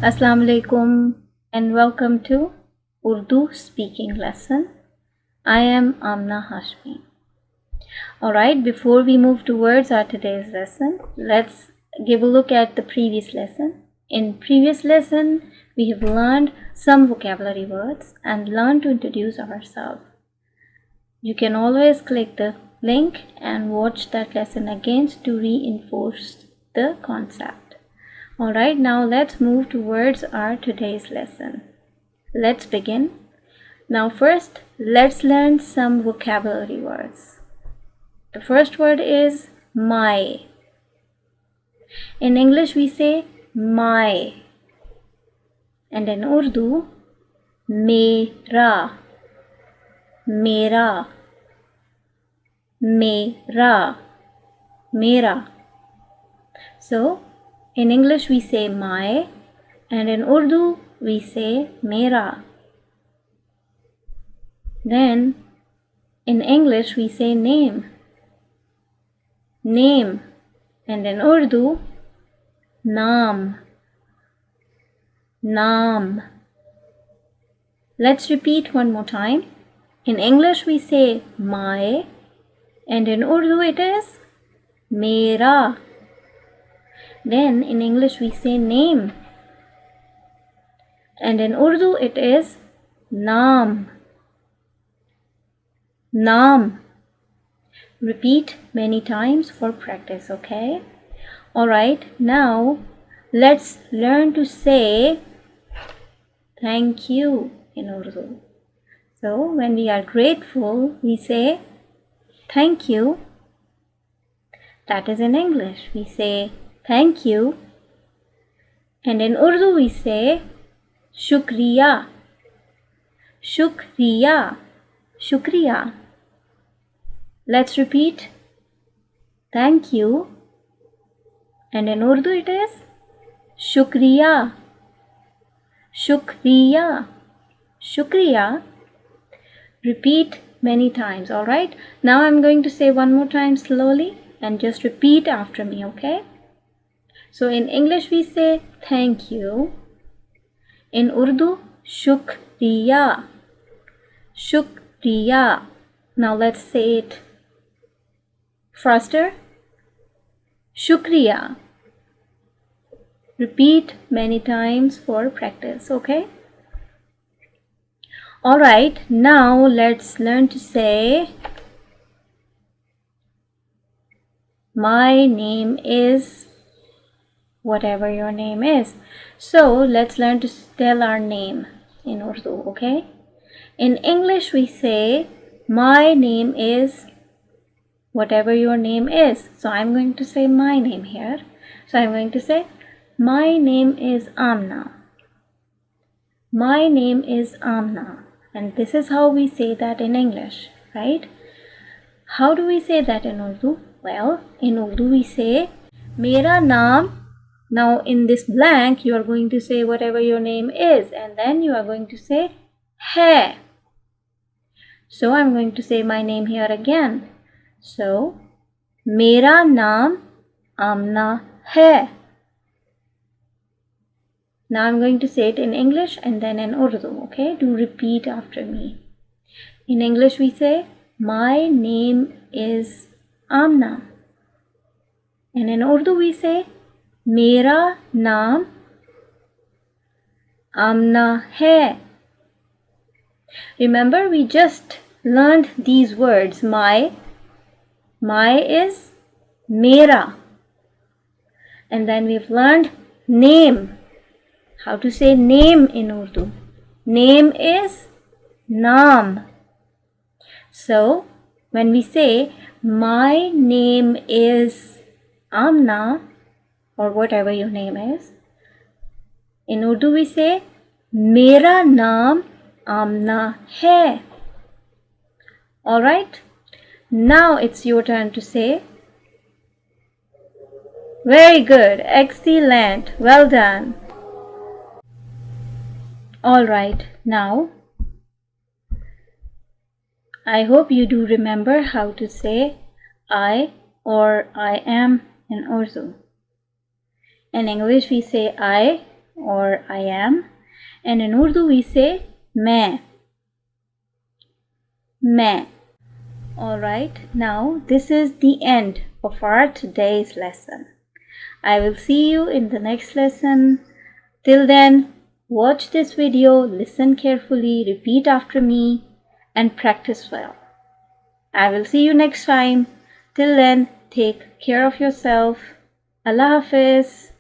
Assalamu alaikum and welcome to Urdu Speaking Lesson. I am Amna Hashmi. Alright, before we move towards our today's lesson, let's give a look at the previous lesson. In previous lesson, we have learned some vocabulary words and learned to introduce ourselves. You can always click the link and watch that lesson again to reinforce the concept. Alright, now let's move towards our today's lesson. Let's begin. Now first, let's learn some vocabulary words. The first word is my. In English we say my. And in Urdu, mera. Mera. Mera. Mera. So, in English we say my, and in Urdu we say mera. Then in English we say name. Name. And in Urdu, naam. Naam. Let's repeat one more time. In English we say my, and in Urdu it is mera. Then in English we say name, and in Urdu it is naam. Naam. Repeat many times for practice, okay? Alright, now let's learn to say thank you in Urdu. So when we are grateful, we say thank you. That is in English. We say thank you. And in Urdu we say shukriya. Shukriya. Shukriya. Let's repeat. Thank you. And in Urdu it is shukriya. Shukriya. Shukriya. Repeat many times, alright? Now I'm going to say one more time slowly and just repeat after me, okay? So in English we say thank you. In Urdu, shukriya. Shukriya. Now let's say it faster. Shukriya. Repeat many times for practice, okay? Alright, now let's learn to say my name is whatever your name is. So let's learn to tell our name in Urdu, okay? In English we say my name is whatever your name is. So I'm going to say my name here. So I'm going to say my name is Amna. My name is Amna. And this is how we say that in English, right? How do we say that in Urdu? Well, in Urdu we say Mera naam. Now in this blank you are going to say whatever your name is, and then you are going to say hai. So I'm going to say my name here again. So Mera naam Amna hai. Now I'm going to say it in English and then in Urdu, okay? Do repeat after me. In English we say my name is Amna. And in Urdu we say Mera naam Amna hai. Remember, we just learned these words. My is mera. And then we've learned name. How to say name in Urdu. Name is naam. So, when we say my name is Amna, or whatever your name is, in Urdu we say Mera naam Amna hai. Alright? Now it's your turn to say. Very good. Excellent. Well done. Alright, now I hope you do remember how to say I or I am in Urdu. In English we say I or I am. And in Urdu we say मैं. मैं. Alright, now this is the end of our today's lesson. I will see you in the next lesson. Till then, watch this video, listen carefully, repeat after me, and practice well. I will see you next time. Till then, take care of yourself. Allah Hafiz.